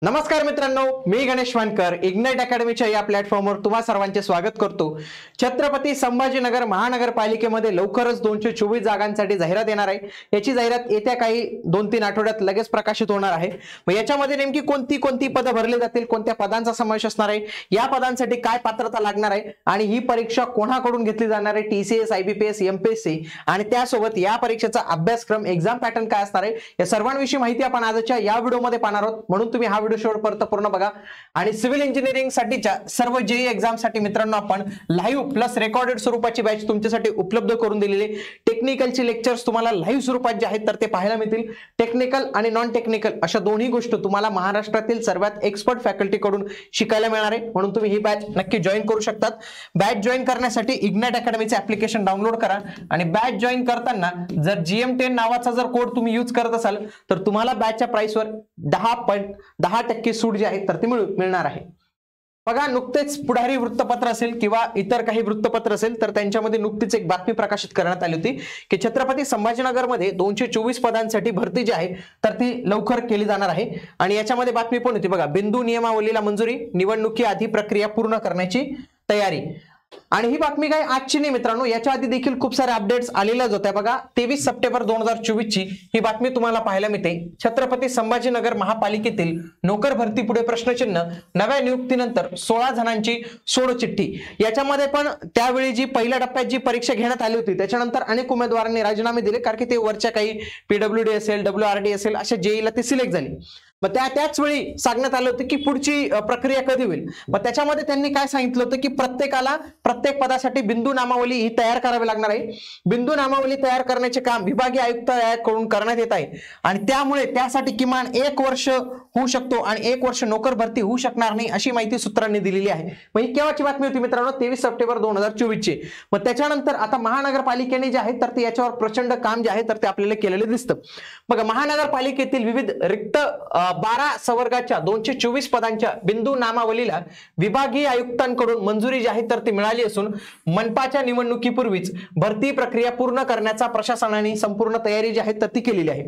नमस्कार मित्रांनो, मी गणेश वानकर इग्नाइट अकॅडमीच्या या प्लॅटफॉर्मवर तुम्हा सर्वांचे स्वागत करतो। छत्रपती संभाजीनगर महानगरपालिकेमध्ये लवकरच 224 जागांसाठी जाहिरात येणार आहे। याची जाहिरात येत्या काही 2-3 आठवड्यात लगेच प्रकाशित होणार आहे। मग याच्यामध्ये नेमकी कोणती पदे भरली जातील, कोणत्या पदांचा समावेश असणार आहे, या पदांसाठी काय पात्रता लागणार आहे आणि ही परीक्षा कोणाकडून घेतली जाणार आहे, टीसीएस, आयबीपीएस, एमपीएससी आणि त्यासोबत या परीक्षेचा अभ्यासक्रम एक्झाम पॅटर्न काय असणार आहे, या सर्वांविषयी माहिती आपण आजच्या या व्हिडिओमध्ये पाहणार आहोत। म्हणून तुम्ही हा शेवटपर्यंत पूर्ण बघा। आणि सिव्हिल इंजिनिअरिंग साठीच्या सर्व जेई एक्झाम साठी मित्रांनो आपण लाईव्ह प्लस रेकॉर्डेड स्वरूपाची बॅच तुमच्यासाठी उपलब्ध करून दिलेली। टेक्निकलचे लेक्चर्स तुम्हाला लाईव्ह स्वरूपात जे आहेत तर ते पाहायला मिळतील। टेक्निकल आणि नॉन टेक्निकल अशा दोन्ही गोष्टी तुम्हाला महाराष्ट्रातील सर्वात एक्सपर्ट फॅकल्टी कडून शिकायला मिळणार आहे। म्हणून तुम्ही ही बॅच नक्की जॉइन करू शकतात। बॅच जॉइन करण्यासाठी इग्नाइट अकॅडमीचे ऍप्लिकेशन डाउनलोड करा आणि बॅच जॉइन करताना जर GM10 नावाचा जर कोड तुम्ही यूज करत असाल तर तुम्हाला बॅचच्या प्राइसवर 10% सूट जी आहे तर ती मिळणार आहे। बघा, नुकतेच पुढारी वृत्तपत्र असेल किंवा इतर काही वृत्तपत्र असेल तर त्यांच्यामध्ये नुकतीच एक बातमी प्रकाशित करण्यात आली होती की छत्रपती संभाजीनगरमध्ये 224 पदांसाठी भरती जी आहे तर ती लवकर केली जाणार आहे। आणि याच्यामध्ये बातमी पण होती बघा, बिंदू नियमावलीला मंजुरी, निवडणुकी आधी प्रक्रिया पूर्ण करण्याची तयारी। आणि ही बातमी काय आजची नाही मित्रांनो, याच्या आधी देखील खूप सारे अपडेट्स आलेलेच होते। बघा, 23 सप्टेंबर 2024 ची ही बातमी तुम्हाला पाहायला मिळते। छत्रपती संभाजीनगर महापालिकेतील नोकर भरती पुढे प्रश्नचिन्ह, नव्या नियुक्तीनंतर 16 जणांची सोडचिठ्ठी। याच्यामध्ये पण त्यावेळी जी पहिल्या टप्प्यात जी परीक्षा घेण्यात आली होती त्याच्यानंतर अनेक उमेदवारांनी राजीनामे दिले कारण की ते वरच्या काही PWD असेल, WRD असेल अशा जेईला ते सिलेक्ट झाली। मग त्याच वेळी सांगण्यात आलं होतं की पुढची प्रक्रिया कधी होईल। मग त्याच्यामध्ये त्यांनी काय सांगितलं होतं की प्रत्येकाला प्रत्येक पदासाठी बिंदू नामावली ही तयार करावी लागणार आहे। बिंदू नामावली तयार करण्याचे काम विभागीय आयुक्तालयाकडून करण्यात येत आहे आणि त्यामुळे त्यासाठी किमान 1 वर्ष होऊ शकतो आणि 1 वर्ष नोकर भरती होऊ शकणार नाही अशी माहिती सूत्रांनी दिलेली आहे। मग ही केव्हाची बातमी होती मित्रांनो, 23 सप्टेंबर 2024 ची। मग त्याच्यानंतर आता महानगरपालिकेने जे आहे तर ते याच्यावर प्रचंड काम जे आहे तर ते आपल्याला केलेलं दिसतं। बघा, महानगरपालिकेतील विविध रिक्त 12 संवर्गाच्या 224 पदांच्या बिंदू नामावलीला विभागीय आयुक्तांकडून मंजुरी जी आहे तर ती मिळाली असून मनपाच्या निवडणुकीपूर्वीच भरती प्रक्रिया पूर्ण करण्याचा प्रशासनाने संपूर्ण तयारी जी आहे तर ती केलेली आहे।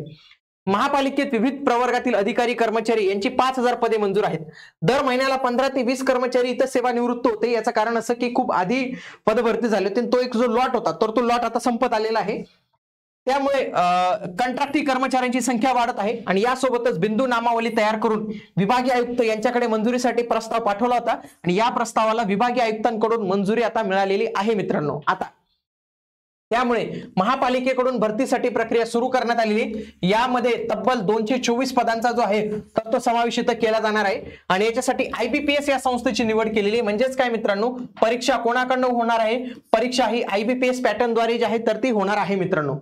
महापालिकेत विविध प्रवर्गातील अधिकारी कर्मचारी यांची 5000 पदे मंजूर आहेत। दर महिन्याला 15 ते 20 कर्मचारी इथं सेवानिवृत्त होते। याचं कारण असं की खूप आधी पदभरती झाली होती, तो एक जो लॉट होता तर तो लॉट आता संपत आलेला आहे। त्यामुळे कंत्राटी कर्मचाऱ्यांची संख्या वाढत आहे आणि यासोबतच बिंदू नामावली तयार करून विभागीय आयुक्त यांच्याकडे मंजुरीसाठी प्रस्ताव पाठवला होता आणि या प्रस्तावाला विभागीय आयुक्तांकडून मंजुरी आता मिळालेली आहे मित्रांनो। आता त्यामुळे महापालिकेकडून भरतीसाठी प्रक्रिया सुरू करण्यात आलेली। यामध्ये तब्बल 224 पदांचा जो आहे तर तो समावेशित केला जाणार आहे आणि याच्यासाठी आयबीपीएस या संस्थेची निवड केलेली आहे। म्हणजेच काय मित्रांनो, परीक्षा कोणाकडून होणार आहे, परीक्षा ही आयबीपीएस पॅटर्न द्वारे जी आहे तर ती होणार आहे मित्रांनो।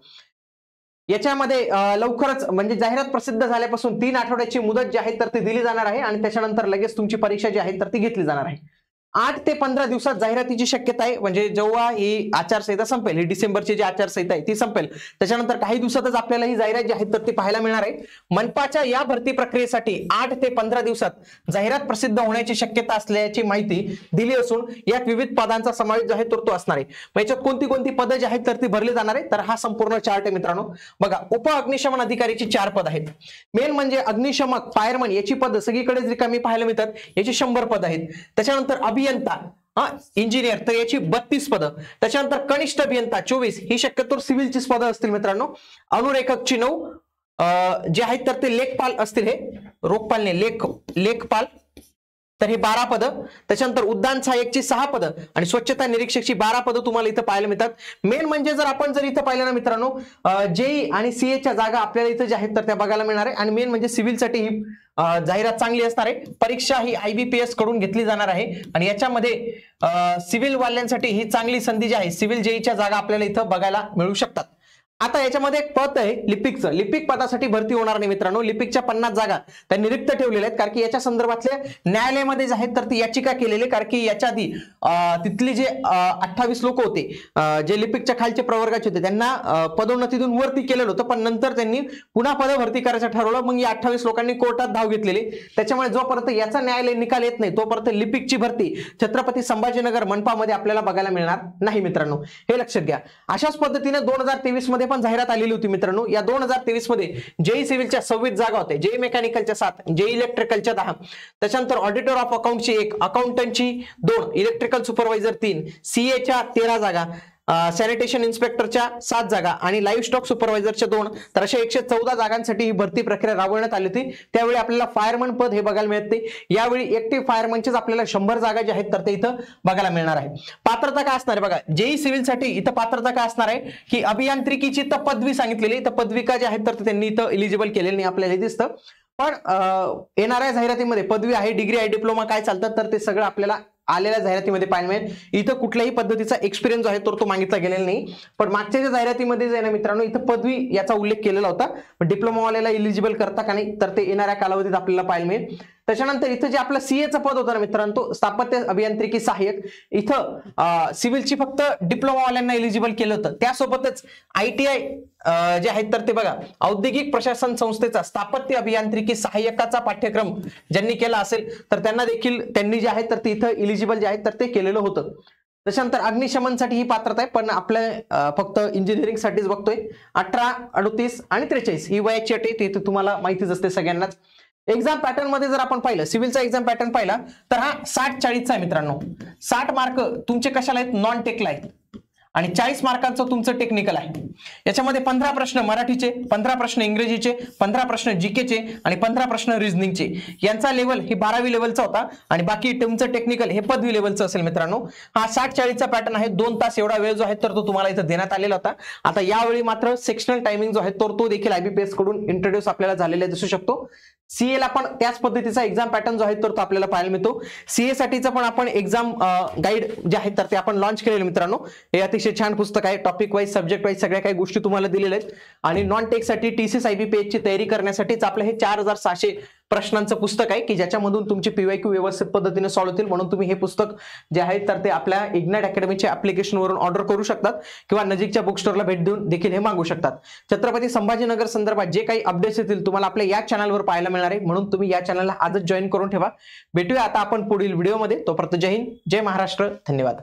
याच्यामध्ये लवकरच म्हणजे जाहिरात प्रसिद्ध झाल्यापासून 3 आठवड्याची मुदत जी आहे तर ती दिली जाणार आहे आणि त्याच्यानंतर लगेच तुमची परीक्षा जी आहे तर ती घेतली जाणार आहे। 8 ते 15 दिवसात जाहिरातीची शक्यता आहे। म्हणजे जेव्हा ही आचारसंहिता संपेल, ही डिसेंबरची जी आचारसंहिता आहे ती संपेल त्याच्यानंतर काही दिवसातच आपल्याला ही जाहिरात जी आहे तर ती पाहायला मिळणार आहे। मनपाच्या या भरती प्रक्रियेसाठी 8 ते 15 दिवसात जाहिरात प्रसिद्ध होण्याची शक्यता असल्याची माहिती दिली असून यात विविध पदांचा समावेश जो आहे तर तो असणार आहे। मग याच्यात कोणती पदं जी आहेत तर ती भरली जाणार आहे तर हा संपूर्ण चार्ट आहे मित्रांनो। बघा, उप अग्निशमन अधिकारीची 4 पद आहेत। मेन म्हणजे अग्निशमक फायरमन याची पद सगळीकडेच रिकामी पाहायला मिळतात, याची 100 पद आहेत। त्याच्यानंतर अभियंता इंजिनियर तर याची 32 पदं। त्याच्यानंतर कनिष्ठ अभियंता 24, ही शक्यतो सिव्हिलचीच पदं असतील मित्रांनो। अनुरेखकची 9 जे आहेत तर ते लेखपाल असतील, हे रोखपाल नाही लेखपाल तर हे 12 पदं। त्याच्यानंतर उद्यान सहाय्यकची 6 पदं आणि स्वच्छता निरीक्षकची 12 पदं तुम्हाला इथं पाहायला मिळतात। मेन म्हणजे जर आपण जर इथं पाहिलं ना मित्रांनो, जेई आणि सीएच्या जागा आपल्याला इथं ज्या आहेत तर त्या बघायला मिळणार आहे आणि मेन म्हणजे सिव्हिलसाठी ही जाहिरात चांगली असणार आहे। परीक्षा ही आयबीपीएस कडून घेतली जाणार आहे आणि याच्यामध्ये सिव्हिल वाल्यांसाठी ही चांगली संधी जी आहे, सिव्हिल जेईच्या जागा आपल्याला इथं बघायला मिळू शकतात। आता याच्यामध्ये एक पद आहे लिपिकचं। लिपिक पदासाठी भरती होणार नाही मित्रांनो। लिपिकच्या 50 जागा त्यांनी रिक्त ठेवलेल्या आहेत कारण की याच्या संदर्भातले न्यायालयामध्ये जे आहेत तर ती याचिका केलेली कारण की याच्या आधी तिथली जे 28 लोक होते जे लिपिकच्या खालचे प्रवर्गाचे होते त्यांना पदोन्नतीतून वरती केलेलं होतं, पण नंतर त्यांनी पुन्हा पदभरती करायचं ठरवलं। मग या 28 लोकांनी कोर्टात धाव घेतलेली। त्याच्यामुळे जोपर्यंत याचा न्यायालय निकाल येत नाही तोपर्यंत लिपिकची भरती छत्रपती संभाजीनगर मनपामध्ये आपल्याला बघायला मिळणार नाही मित्रांनो, हे लक्षात घ्या। अशाच पद्धतीने 2023 मध्ये पण जाहिरात आलेली होती मित्रांनो. या 2023 मध्ये जेई सिव्हिलच्या 26 जागा होत्या, जेई मेकॅनिकलच्या 7, जेई इलेक्ट्रिकलच्या 10, त्याच्यानंतर ऑडिटर ऑफ अकाउंटची 1, अकाउंटंटची 2, इलेक्ट्रिकल सुपरवायझर 3, सीएच्या 13 जागा, सॅनिटेशन इन्स्पेक्टरच्या 7 जागा आणि लाईव्ह स्टॉक सुपरवायझरच्या 2. तर अशा 114 जागांसाठी ही भरती प्रक्रिया राबवण्यात आली होती. त्यावेळी आपल्याला फायरमन पद हे बघायला मिळत नाही. यावेळी ऍक्टिव्ह फायरमनचेच आपल्याला 100 जागा ज्या आहेत तर ते इथं बघायला मिळणार आहे. पात्रता काय असणार आहे बघा, जेई सिव्हिलसाठी इथं पात्रता काय असणार आहे की अभियांत्रिकीची तर पदवी सांगितलेली, तर पदविका ज्या आहेत तर त्यांनी इथं एलिजिबल केलेली नाही आपल्याला दिसतं. पण येणाऱ्या जाहिरातीमध्ये पदवी आहे, डिग्री आहे, डिप्लोमा काय चालतं तर ते सगळं आपल्याला आलेल्या जाहिरातीमध्ये पाहायला मिळेल. इथं कुठल्याही पद्धतीचा एक्सपिरियन्स आहे तर तो मागितला गेलेला नाही. पण मागच्या ज्या जाहिरातीमध्ये जे ना मित्रांनो इथं पदवी याचा उल्लेख केलेला होता. डिप्लोमा वाल्याला एलिजिबल करता का नाही तर ते येणाऱ्या कालावधीत आपल्याला पाहायला मिळेल. त्याच्यानंतर इथं जे आपलं सीएचं पद होतं ना मित्रांनो, तो स्थापत्य अभियांत्रिकी सहाय्यक, इथं सिव्हिलची फक्त डिप्लोमा वाल्यांना एलिजिबल केलं होतं. त्यासोबतच ITI जे आहेत तर ते बघा, औद्योगिक प्रशासन संस्थेचा स्थापत्य अभियांत्रिकी सहाय्यकाचा पाठ्यक्रम ज्यांनी केला असेल तर त्यांना देखील त्यांनी जे आहेत तर ते इथं एलिजिबल जे आहेत तर ते केलेलं होतं. त्याच्यानंतर अग्निशमनसाठी ही पात्रता आहे, पण आपल्या फक्त इंजिनिअरिंग साठीच बघतोय. 18, 38 आणि 43 ही वयाची अट आहे, ते तुम्हाला माहितीच असते सगळ्यांनाच. एक्झाम पॅटर्न मध्ये जर आपण पाहिलं, सिव्हिलचा एक्झाम पॅटर्न पाहिला तर हा 60-40चा आहे मित्रांनो. 60 मार्क तुमचे कशाला आहेत, नॉन टेकला आहेत आणि 40 मार्कांचं तुमचं टेक्निकल आहे. याच्यामध्ये 15 प्रश्न मराठीचे, 15 प्रश्न इंग्रजीचे, 15 प्रश्न जीकेचे आणि 15 प्रश्न रिझनिंगचे. यांचा लेवल ही 12वी लेवलचा होता आणि बाकी तुमचं टेक्निकल हे पदवी लेवलचं असेल मित्रांनो. हा 60-40चा पॅटर्न आहे. 2 तास एवढा वेळ जो आहे तर तो तुम्हाला इथं देण्यात आलेला होता. आता यावेळी मात्र सेक्शनल टायमिंग जो आहे तो देखील IBPS कडून इंट्रोड्यूस आपल्याला झालेला दिसू शकतो. सीए ला पण त्याच पद्धतीचा एक्झाम पॅटर्न जो आहे तर तो आपल्याला पाहायला मिळतो. सीए साठीचा पण आपण एक्झाम गाईड जे आहे तर ते आपण लॉन्च केलेले मित्रांनो. हे अतिशय छान पुस्तक आहे. टॉपिक वाईज, सब्जेक्ट वाईज सगळ्या काही गोष्टी तुम्हाला दिलेल्या आहेत आणि नॉन टेक साठी TCS IBPS ची तयारी करण्यासाठीच आपलं हे 4600 प्रश्नांचं पुस्तक आहे की ज्याच्यामधून तुमचे PYQ व्यवस्थित पद्धतीने सॉल्व्ह होतील. म्हणून तुम्ही हे पुस्तक जे आहे तर ते आपल्या इग्नाइट अकॅडमीच्या ऍप्लिकेशनवरून ऑर्डर करू शकतात किंवा नजीकच्या बुक स्टोअरला भेट देऊन देखील हे मागू शकतात. छत्रपती संभाजीनगर संदर्भात जे काही अपडेट्स येतील तुम्हाला आपल्या या चॅनलवर पाहायला मिळणार आहे, म्हणून तुम्ही या चॅनलला आजच जॉईन करून ठेवा. भेटूया आता आपण पुढील व्हिडिओमध्ये. तोपर्यंत जय हिंद, जय महाराष्ट्र, धन्यवाद.